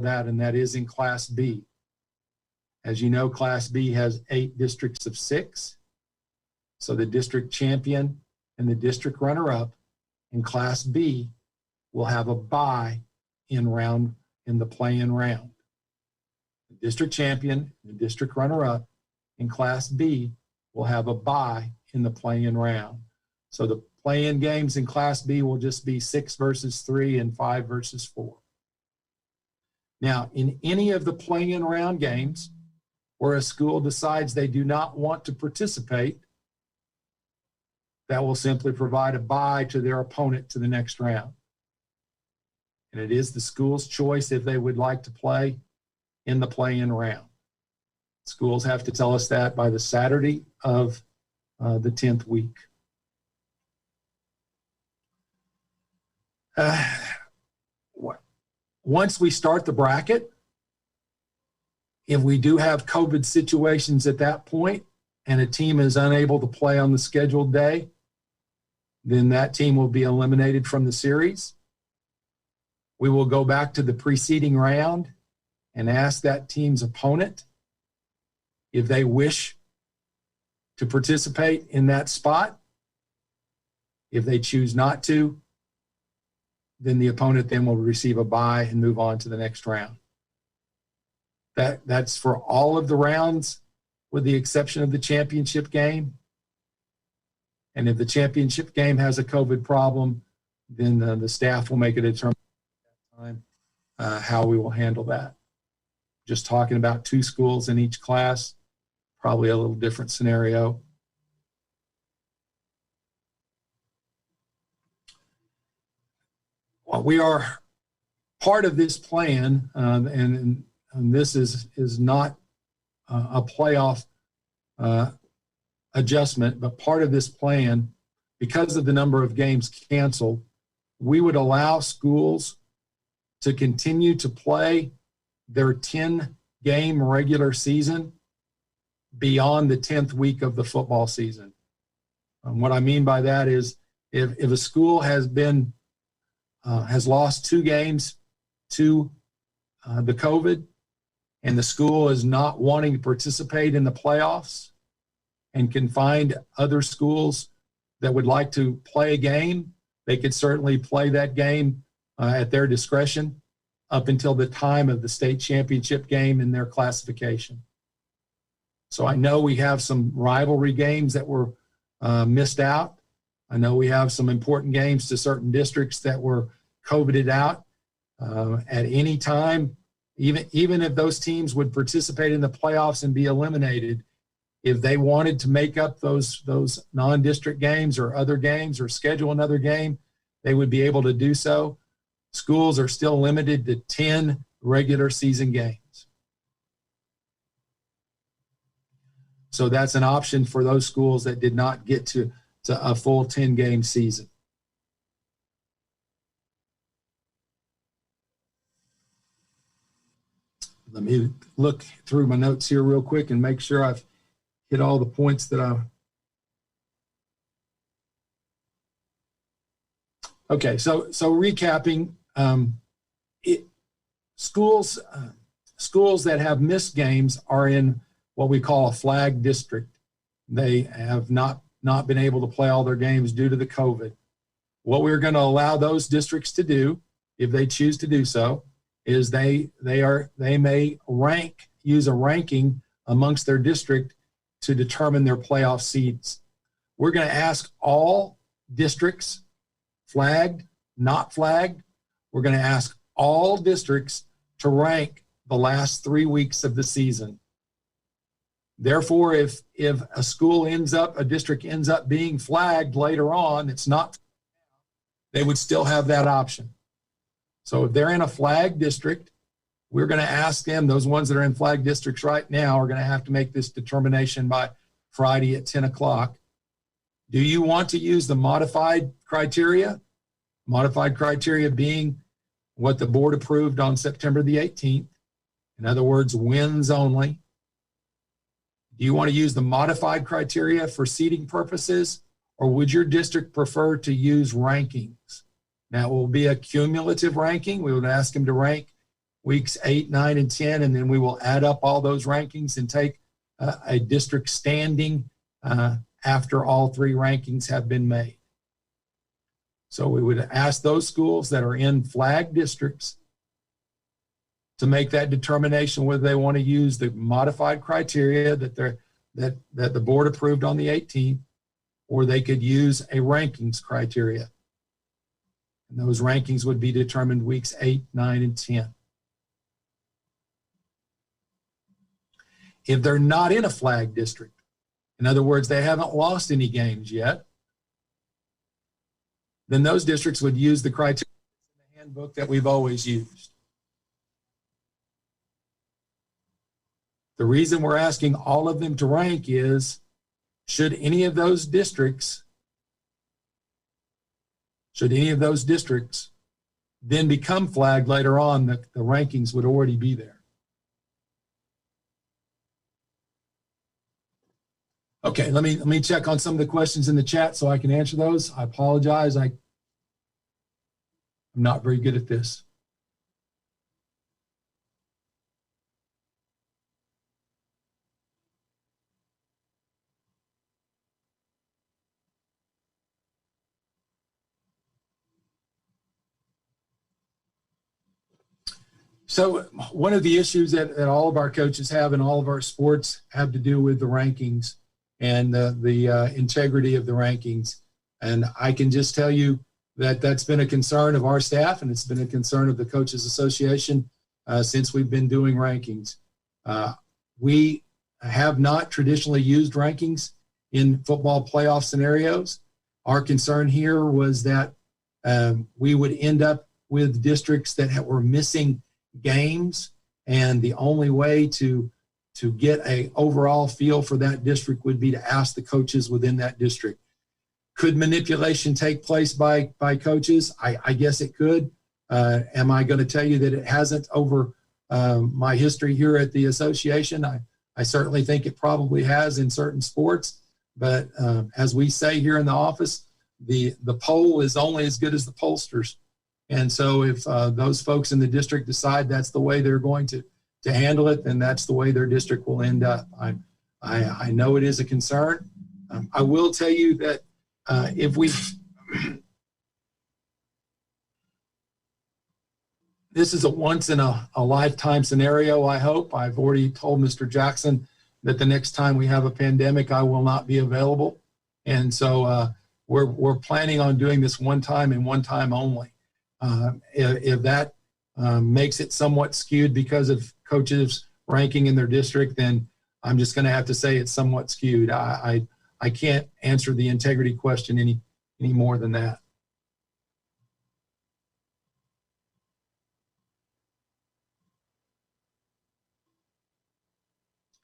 that, and that is in Class B. As you know, Class B has 8 districts of 6. So the district champion and the district runner-up in Class B will have a bye in the play-in round. The district champion and the district runner-up in Class B will have a bye in the play-in round. So the play-in games in Class B will just be 6 versus 3 and 5 versus 4. Now, in any of the play-in round games where a school decides they do not want to participate, that will simply provide a bye to their opponent to the next round. And it is the school's choice if they would like to play in the play-in round. Schools have to tell us that by the Saturday of the 10th week. Once we start the bracket, if we do have COVID situations at that point and a team is unable to play on the scheduled day, then that team will be eliminated from the series. We will go back to the preceding round and ask that team's opponent if they wish to participate in that spot. If they choose not to, then the opponent then will receive a bye and move on to the next round. That's for all of the rounds with the exception of the championship game. And if the championship game has a COVID problem, then the staff will make a determination at that time how we will handle that. Just talking about 2 schools in each class, probably a little different scenario. Well, we are part of this plan, and this is not a playoff adjustment, but part of this plan, because of the number of games canceled, we would allow schools to continue to play their 10-game regular season beyond the 10th week of the football season. What I mean by that is if a school has lost 2 games to the COVID and the school is not wanting to participate in the playoffs and can find other schools that would like to play a game, they could certainly play that game at their discretion up until the time of the state championship game in their classification. So I know we have some rivalry games that were missed out. I know we have some important games to certain districts that were COVIDed out. At any time, even if those teams would participate in the playoffs and be eliminated, if they wanted to make up those non-district games or other games or schedule another game, they would be able to do so. Schools are still limited to 10 regular season games. So that's an option for those schools that did not get to a full 10-game season. Let me look through my notes here real quick and make sure I've hit all the points that I. Okay, so recapping, schools that have missed games are in what we call a flag district. They have not been able to play all their games due to the COVID. What we're going to allow those districts to do, if they choose to do so, is they may use a ranking amongst their district to determine their playoff seeds. We're going to ask all districts, flagged, not flagged, we're going to ask all districts to rank the last 3 weeks of the season. Therefore, if a district ends up being flagged later on, it's not, they would still have that option. So if they're in a flag district, we're going to ask them, those ones that are in flag districts right now are going to have to make this determination by Friday at 10 o'clock. Do you want to use the modified criteria? Modified criteria being what the board approved on September the 18th. In other words, wins only. Do you want to use the modified criteria for seeding purposes, or would your district prefer to use rankings? Now, it will be a cumulative ranking. We would ask them to rank weeks 8, 9, and 10, and then we will add up all those rankings and take a district standing after all 3 rankings have been made. So we would ask those schools that are in flag districts to make that determination whether they want to use the modified criteria that the board approved on the 18th, or they could use a rankings criteria. And those rankings would be determined weeks 8, 9, and 10. If they're not in a flag district, in other words, they haven't lost any games yet, then those districts would use the criteria in the handbook that we've always used. The reason we're asking all of them to rank is, should any of those districts then become flagged later on, the rankings would already be there. Okay, let me check on some of the questions in the chat so I can answer those. I apologize. I'm not very good at this. So one of the issues that all of our coaches have in all of our sports have to do with the rankings and the integrity of the rankings. And I can just tell you that that's been a concern of our staff, and it's been a concern of the Coaches Association since we've been doing rankings. We have not traditionally used rankings in football playoff scenarios. Our concern here was that we would end up with districts that were missing games, and the only way to get a overall feel for that district would be to ask the coaches within that district. Could manipulation take place by coaches? I guess it could. Am I going to tell you that it hasn't over my history here at the association? I certainly think it probably has in certain sports, but as we say here in the office, the poll is only as good as the pollsters. And so if those folks in the district decide that's the way they're going to handle it, then that's the way their district will end up. I know it is a concern. I will tell you that if we this is a once in a lifetime scenario, I hope. I've already told Mr. Jackson that the next time we have a pandemic, I will not be available. And so we're planning on doing this one time and one time only. If that makes it somewhat skewed because of coaches ranking in their district, then I'm just going to have to say it's somewhat skewed. I can't answer the integrity question any more than that.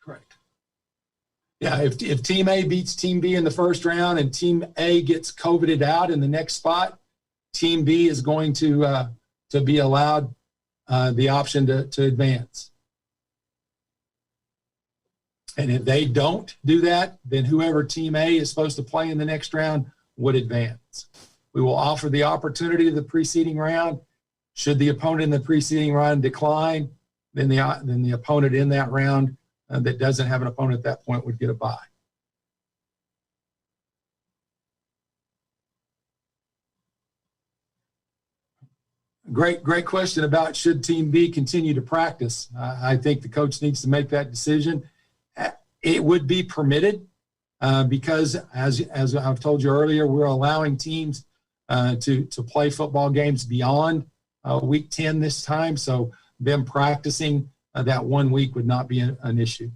Correct. Yeah, if Team A beats Team B in the first round and Team A gets COVIDed out in the next spot, Team B is going to be allowed the option to advance. And if they don't do that, then whoever Team A is supposed to play in the next round would advance. We will offer the opportunity of the preceding round. Should the opponent in the preceding round decline, then the opponent in that round that doesn't have an opponent at that point would get a bye. Great question about should Team B continue to practice. I think the coach needs to make that decision. It would be permitted because, as I've told you earlier, we're allowing teams to play football games beyond week 10 this time. So them practicing that 1 week would not be an issue.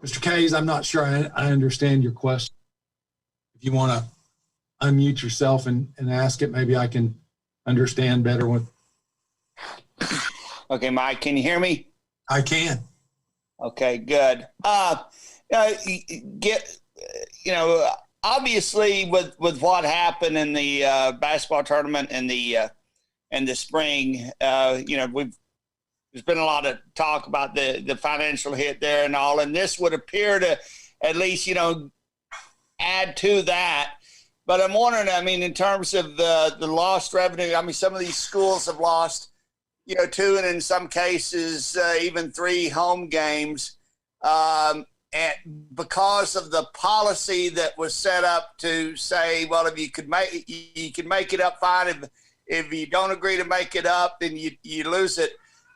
Mr. Kays, I'm not sure I understand your question. If you want to unmute yourself and ask it, maybe I can understand better what. Okay, Mike, can you hear me? I can. Okay, good. Obviously with what happened in the basketball tournament in the spring, there's been a lot of talk about the financial hit there and all, and this would appear to at least, add to that. But I'm wondering, in terms of the lost revenue, some of these schools have lost, 2 and in some cases even 3 home games, and because of the policy that was set up to say, well, if you can make it up, fine. If you don't agree to make it up, then you lose it.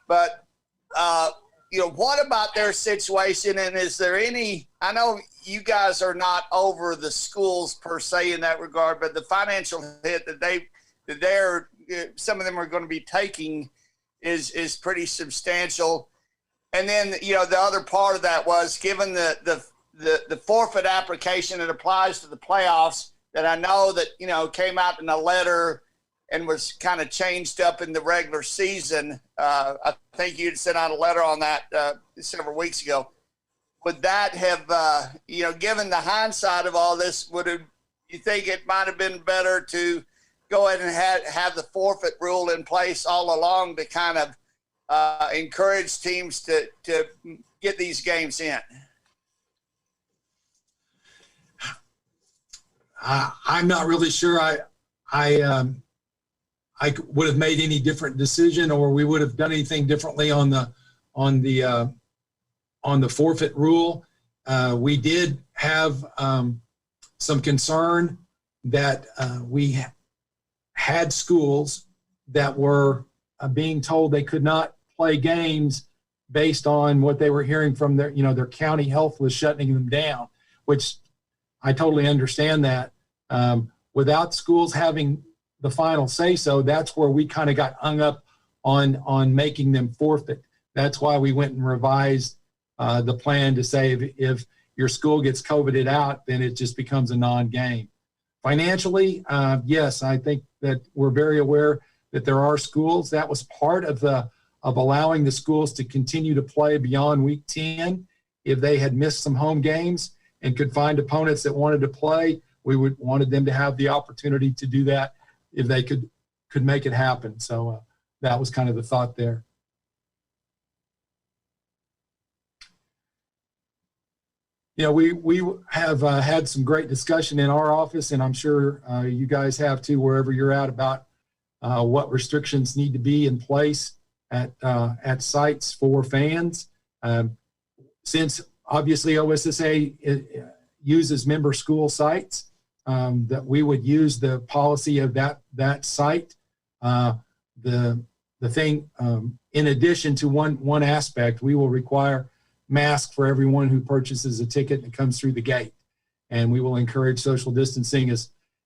But what about their situation? And is there any? I know you guys are not over the schools per se in that regard, but the financial hit that some of them are going to be taking is pretty substantial. And then, the other part of that was, given the forfeit application that applies to the playoffs, that I know that, came out in a letter and was kind of changed up in the regular season. I think you'd sent out a letter on that several weeks ago. Would that have, given the hindsight of all this, you think it might have been better to go ahead and have the forfeit rule in place all along to kind of encourage teams to get these games in? I'm not really sure. I would have made any different decision, or we would have done anything differently on the forfeit rule. We did have some concern that we had schools that were being told they could not play games based on what they were hearing from their county health was shutting them down, which I totally understand that. Without schools having the final say so, that's where we kind of got hung up on making them forfeit. That's why we went and revised the plan to say if your school gets COVIDed out, then it just becomes a non-game. Financially, yes, I think that we're very aware that there are schools. That was part of allowing the schools to continue to play beyond week 10. If they had missed some home games and could find opponents that wanted to play, we wanted them to have the opportunity to do that if they could make it happen. So that was kind of the thought there. We have had some great discussion in our office, and I'm sure you guys have too, wherever you're at, about what restrictions need to be in place at sites for fans. Since obviously OSSA uses member school sites, that we would use the policy of that site. The thing, in addition to one aspect, we will require masks for everyone who purchases a ticket and comes through the gate, and we will encourage social distancing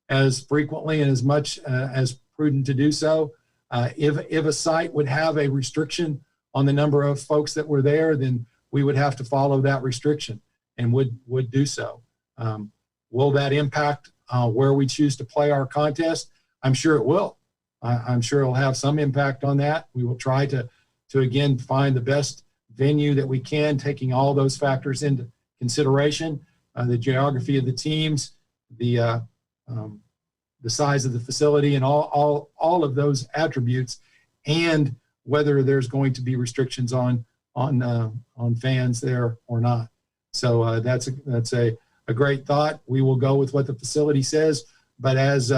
as frequently and as much as prudent to do so. If a site would have a restriction on the number of folks that were there, then we would have to follow that restriction and would do so. Will that impact where we choose to play our contest? I'm sure it will. I'm sure it'll have some impact on that. We will try to again find the best venue that we can, taking all those factors into consideration, the geography of the teams, the size of the facility, and all of those attributes, and whether there's going to be restrictions on fans there or not. So that's a great thought. We will go with what the facility says, but as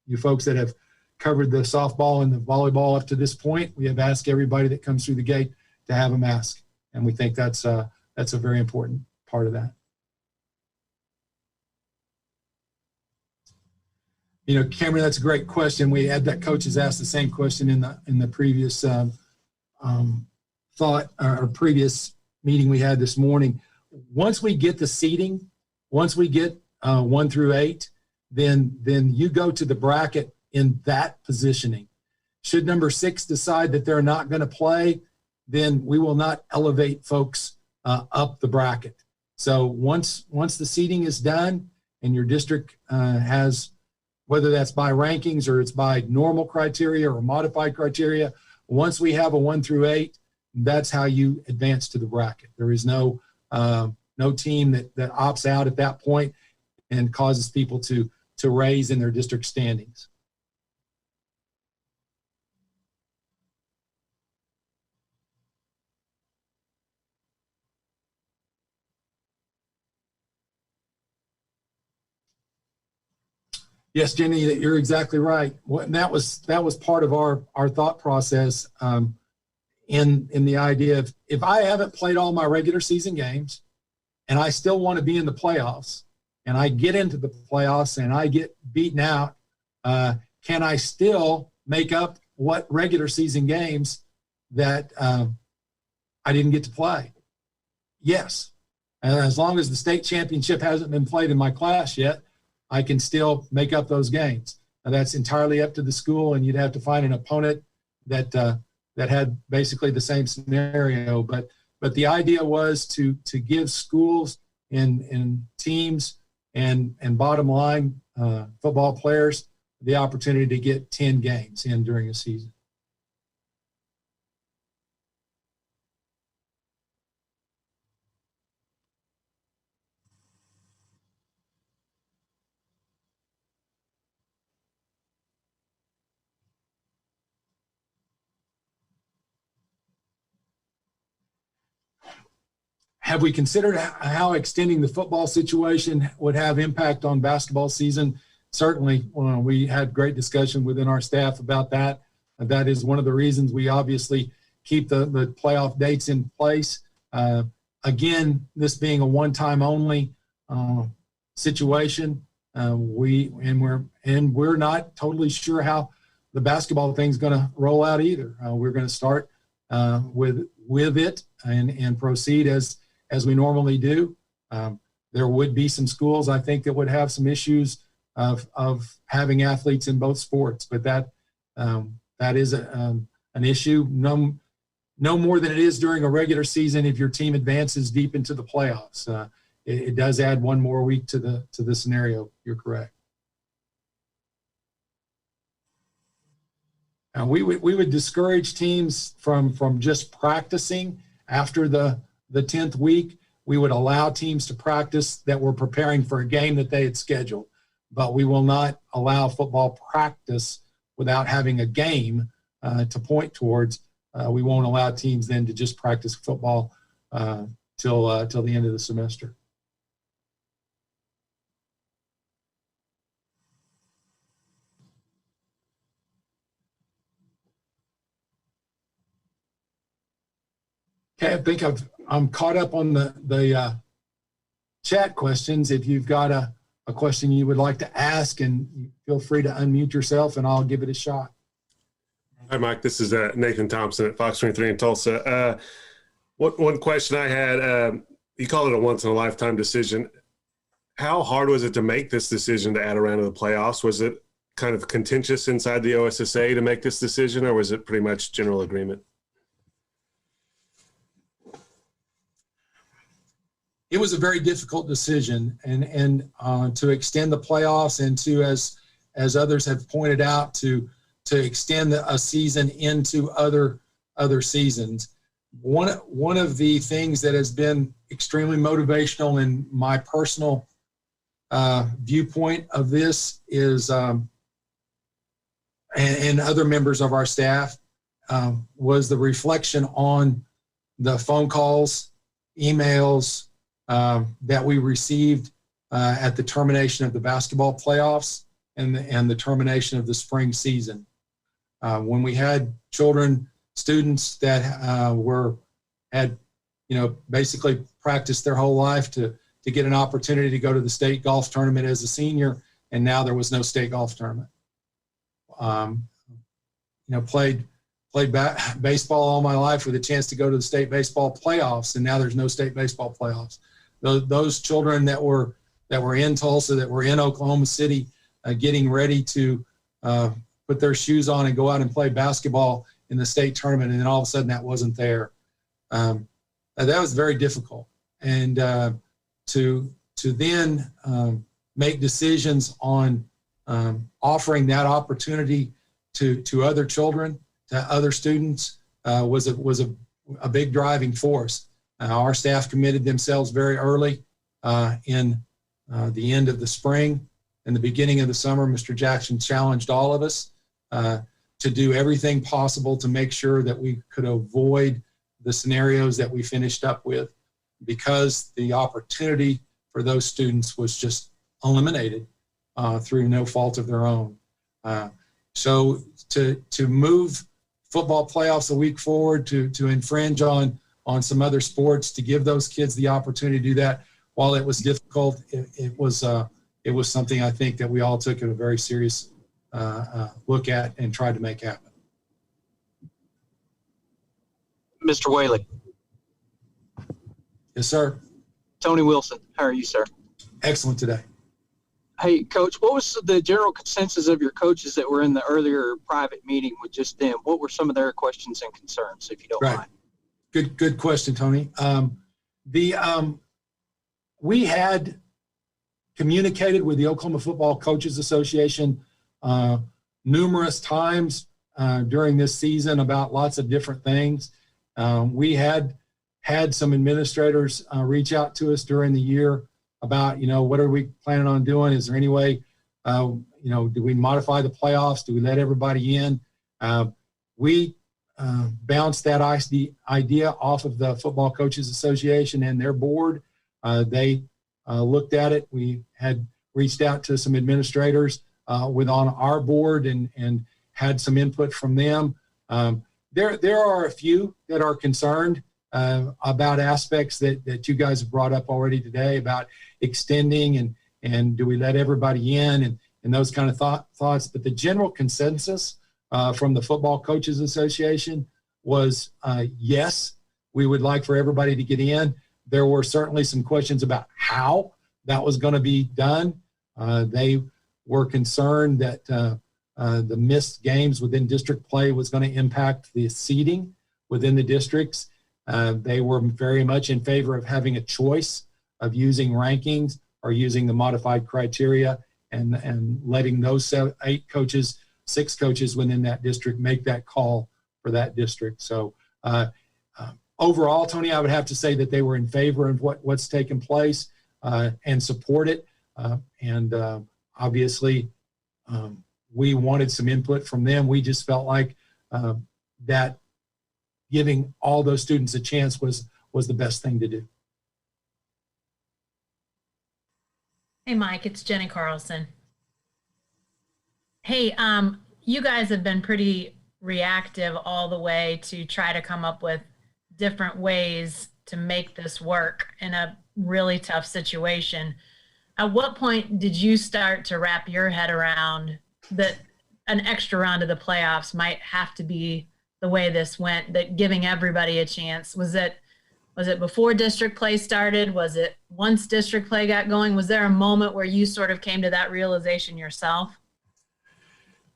you folks that have covered the softball and the volleyball up to this point, we have asked everybody that comes through the gate to have a mask, and we think that's a very important part of that. Cameron, that's a great question. We had that coaches asked the same question in the previous previous meeting we had this morning. Once we get the seating, once we get 1 through 8, then you go to the bracket in that positioning. Should number 6 decide that they're not going to play, then we will not elevate folks up the bracket. So once the seating is done and your district has, whether that's by rankings or it's by normal criteria or modified criteria, once we have a 1 through 8, that's how you advance to the bracket. There is no team that opts out at that point and causes people to raise in their district standings. Yes, Jenny, you're exactly right. And that was part of our thought process in the idea of, if I haven't played all my regular season games and I still want to be in the playoffs, and I get into the playoffs and I get beaten out, can I still make up what regular season games that I didn't get to play? Yes. And as long as the state championship hasn't been played in my class yet, I can still make up those games. Now, that's entirely up to the school, and you'd have to find an opponent that had basically the same scenario. But the idea was to give schools and teams and bottom line football players the opportunity to get 10 games in during a season. Have we considered how extending the football situation would have impact on basketball season? Certainly, we had great discussion within our staff about that. That is one of the reasons we obviously keep the playoff dates in place. Again, this being a one-time only situation, we're not totally sure how the basketball thing's going to roll out either. We're going to start with it and proceed as we normally do. There would be some schools, I think, that would have some issues of having athletes in both sports, but that is an issue no more than it is during a regular season. If your team advances deep into the playoffs, it does add one more week to the scenario. You're correct. We would discourage teams from just practicing after the 10th week. We would allow teams to practice that were preparing for a game that they had scheduled, but we will not allow football practice without having a game to point towards. We won't allow teams then to just practice football till the end of the semester. Okay, I think I'm caught up on the chat questions. If you've got a question you would like to ask, and feel free to unmute yourself and I'll give it a shot. Hi, Mike. This is Nathan Thompson at Fox 23 in Tulsa. One question I had, you call it a once-in-a-lifetime decision. How hard was it to make this decision to add a round of the playoffs? Was it kind of contentious inside the OSSA to make this decision, or was it pretty much general agreement? It was a very difficult decision, and to extend the playoffs, and to, as others have pointed out, to extend a season into other seasons. One of the things that has been extremely motivational in my personal viewpoint of this is, and other members of our staff, was the reflection on the phone calls, emails, that we received at the termination of the basketball playoffs and the termination of the spring season. When we had students that had basically practiced their whole life to get an opportunity to go to the state golf tournament as a senior, and now there was no state golf tournament. Played baseball all my life with a chance to go to the state baseball playoffs, and now there's no state baseball playoffs. Those children that were in Tulsa, that were in Oklahoma City, getting ready to put their shoes on and go out and play basketball in the state tournament, and then all of a sudden that wasn't there. That was very difficult, and to then make decisions on offering that opportunity to other children to other students was a big driving force. Our staff committed themselves very early in the end of the spring. In the beginning of the summer, Mr. Jackson challenged all of us to do everything possible to make sure that we could avoid the scenarios that we finished up with, because the opportunity for those students was just eliminated through no fault of their own. So to move football playoffs a week forward, to infringe on some other sports, to give those kids the opportunity to do that, while it was difficult, it was something I think that we all took a very serious look at and tried to make happen. Mr. Whaley. Yes, sir. Tony Wilson, how are you, sir? Excellent today. Hey, Coach, what was the general consensus of your coaches that were in the earlier private meeting with just them? What were some of their questions and concerns, if you don't mind? Good question, Tony. We had communicated with the Oklahoma Football Coaches Association numerous times during this season about lots of different things. We had some administrators reach out to us during the year about, what are we planning on doing? Is there any way, do we modify the playoffs? Do we let everybody in? We bounced that idea off of the Football Coaches Association and their board. They looked at it. We had reached out to some administrators on our board and had some input from them. There are a few that are concerned about aspects that you guys have brought up already today about extending and do we let everybody in and those kind of thoughts. But the general consensus from the Football Coaches Association was yes, we would like for everybody to get in. There were certainly some questions about how that was going to be done. They were concerned that the missed games within district play was going to impact the seeding within the districts. They were very much in favor of having a choice of using rankings or using the modified criteria and letting those 6 coaches within that district make that call for that district. So overall, Tony, I would have to say that they were in favor of what's taken place and support it. Obviously, we wanted some input from them. We just felt like that giving all those students a chance was the best thing to do. Hey, Mike, it's Jenni Carlson. Hey, you guys have been pretty reactive all the way to try to come up with different ways to make this work in a really tough situation. At what point did you start to wrap your head around that an extra round of the playoffs might have to be the way this went, that giving everybody a chance? Was it before district play started? Was it once district play got going? Was there a moment where you sort of came to that realization yourself?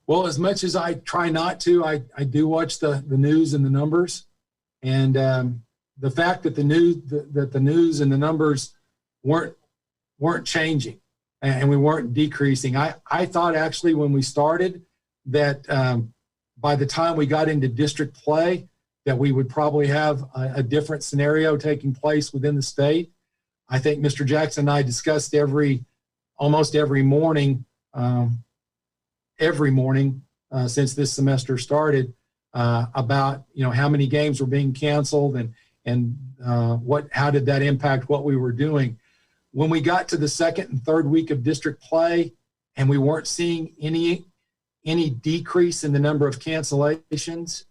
Well, as much as I try not to, I do watch the news and the numbers. And the fact that the news and the numbers weren't changing and we weren't decreasing. I thought actually when we started that by the time we got into district play that we would probably have a different scenario taking place within the state. I think Mr. Jackson and I discussed almost every morning since this semester started about how many games were being canceled and how did that impact what we were doing. When we got to the second and third week of district play and we weren't seeing any decrease in the number of cancellations,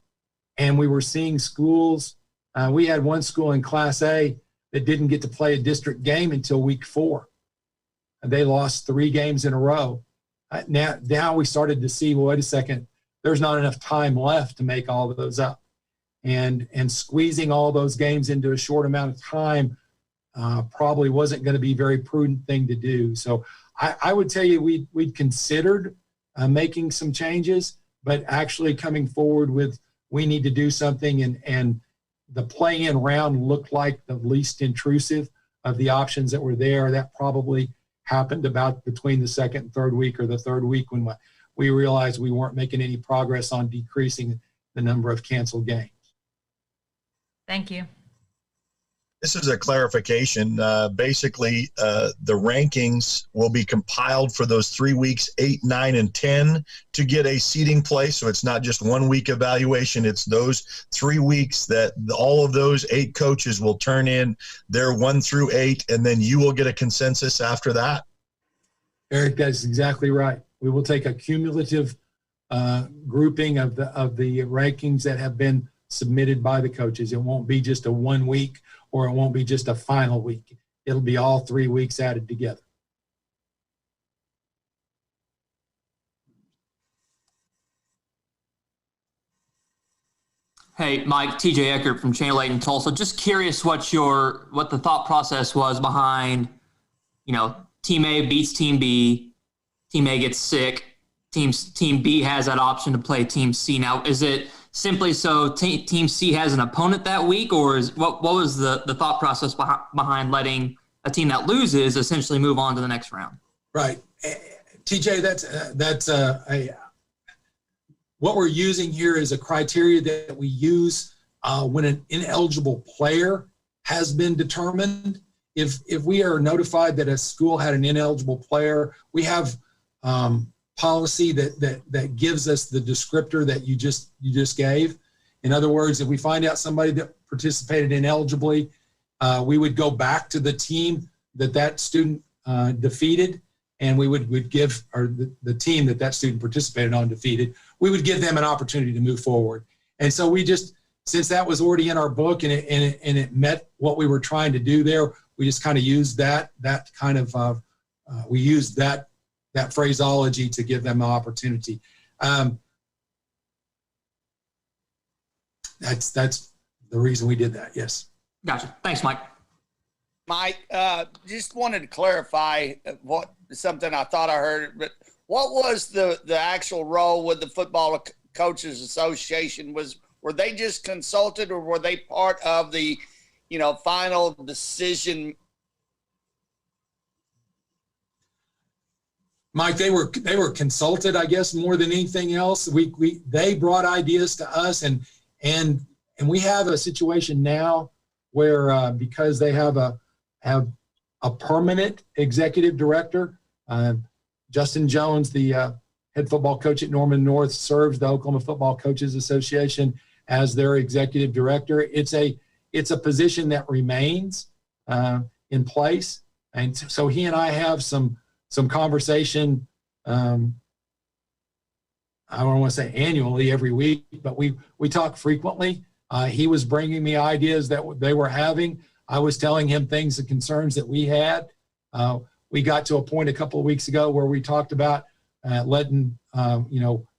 and we were seeing schools, we had one school in Class A that didn't get to play a district game until week 4. They lost 3 games in a row. Now we started to see, well, wait a second, there's not enough time left to make all of those up. And squeezing all those games into a short amount of time probably wasn't going to be a very prudent thing to do. So I would tell you we'd considered making some changes, but actually coming forward with we need to do something, and the play-in round looked like the least intrusive of the options that were there. That probably happened about between the second and third week, or the third week, when we realized we weren't making any progress on decreasing the number of canceled games. Thank you. This is a clarification. Basically, the rankings will be compiled for those 3 weeks, 8, 9, and 10 to get a seeding place. So it's not just 1 week evaluation. It's those 3 weeks that all of those 8 coaches will turn in their 1 through 8, and then you will get a consensus after that. Eric, that's exactly right. We will take a cumulative grouping of the rankings that have been submitted by the coaches. It won't be just a 1 week, or it won't be just a final week. It'll be all 3 weeks added together. Hey, Mike, TJ Eckert from Channel 8 in Tulsa. Just curious what the thought process was behind, Team A beats Team B, Team A gets sick, Team B has that option to play Team C. Now, is it simply so Team C has an opponent that week, or what was the thought process behind letting a team that loses essentially move on to the next round? Right. TJ, that's what we're using here is a criteria that we use when an ineligible player has been determined. If we are notified that a school had an ineligible player, we have policy that gives us the descriptor that you just gave. In other words, if we find out somebody that participated inelibly, we would go back to the team that student defeated, and we would give, or the team that student participated on defeated, we would give them an opportunity to move forward. And so we just, since that was already in our book and it met what we were trying to do there, we just kind of used that we used that phraseology to give them an opportunity. That's the reason we did that. Yes. Gotcha. Thanks, Mike. Mike, just wanted to clarify something I thought I heard, but what was the actual role with the Football Coaches Association? Were they just consulted, or were they part of the, final decision? Mike, they were consulted, I guess, more than anything else. They brought ideas to us, and we have a situation now where because they have a permanent executive director, Justin Jones, the head football coach at Norman North, serves the Oklahoma Football Coaches Association as their executive director. It's a position that remains in place, and so he and I have some conversation. I don't want to say annually every week, but we talk frequently. He was bringing me ideas that they were having. I was telling him things and concerns that we had. We got to a point a couple of weeks ago where we talked about letting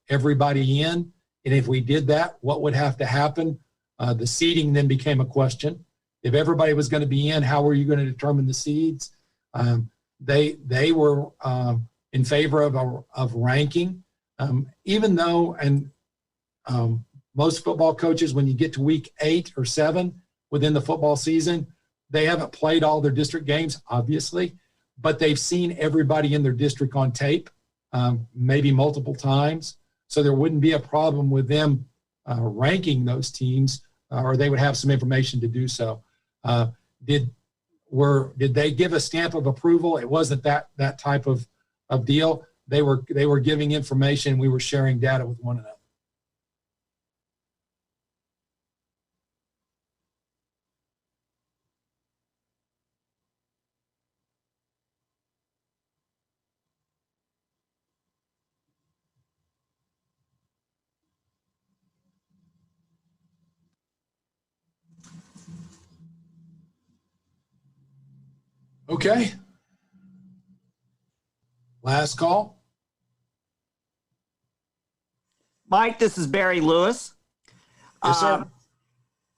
everybody in, and if we did that, what would have to happen? The seeding then became a question. If everybody was going to be in, how were you going to determine the seeds? They were in favor of ranking, even though, and most football coaches, when you get to week 8 or 7 within the football season, they haven't played all their district games, obviously, but they've seen everybody in their district on tape, maybe multiple times. So there wouldn't be a problem with them ranking those teams, or they would have some information to do so. Did they give a stamp of approval? It wasn't that type of deal. They were giving information. We were sharing data with one another. Okay. Last call. Mike, this is Barry Lewis. Yes, sir.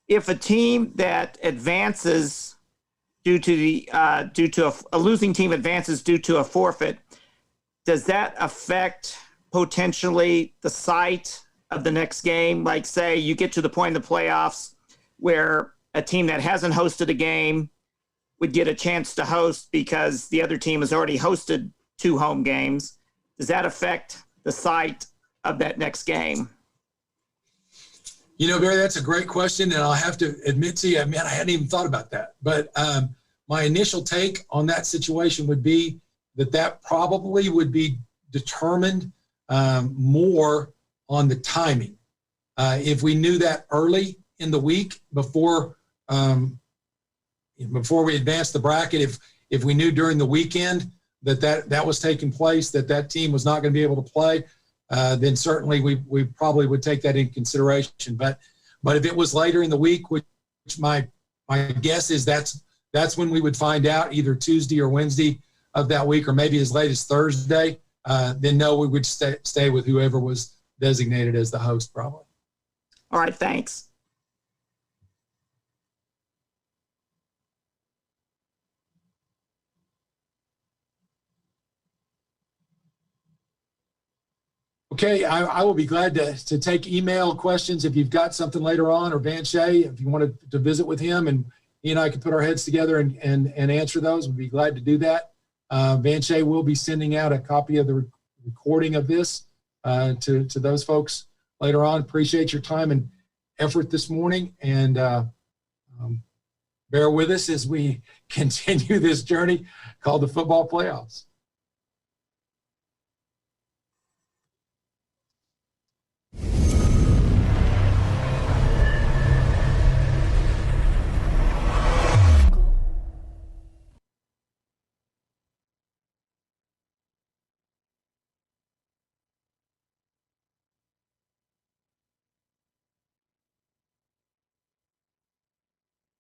If a team that advances due to a losing team advances due to a forfeit, does that affect potentially the site of the next game? Like, say you get to the point in the playoffs where a team that hasn't hosted a game would get a chance to host because the other team has already hosted 2 home games. Does that affect the site of that next game? You know, Barry, that's a great question, and I'll have to admit to you, man, I hadn't even thought about that. But my initial take on that situation would be that probably would be determined more on the timing. If we knew that early in the week before we advanced the bracket, if we knew during the weekend that was taking place, that team was not going to be able to play, then certainly we probably would take that into consideration. But if it was later in the week, which my guess is that's when we would find out, either Tuesday or Wednesday of that week, or maybe as late as Thursday, then no, we would stay with whoever was designated as the host probably. All right, thanks. Okay, I will be glad to take email questions if you've got something later on, or Van Shea, if you wanted to visit with him, and he and I can put our heads together and answer those. We'd be glad to do that. Van Shea will be sending out a copy of the recording of this to those folks later on. Appreciate your time and effort this morning, and bear with us as we continue this journey called the football playoffs.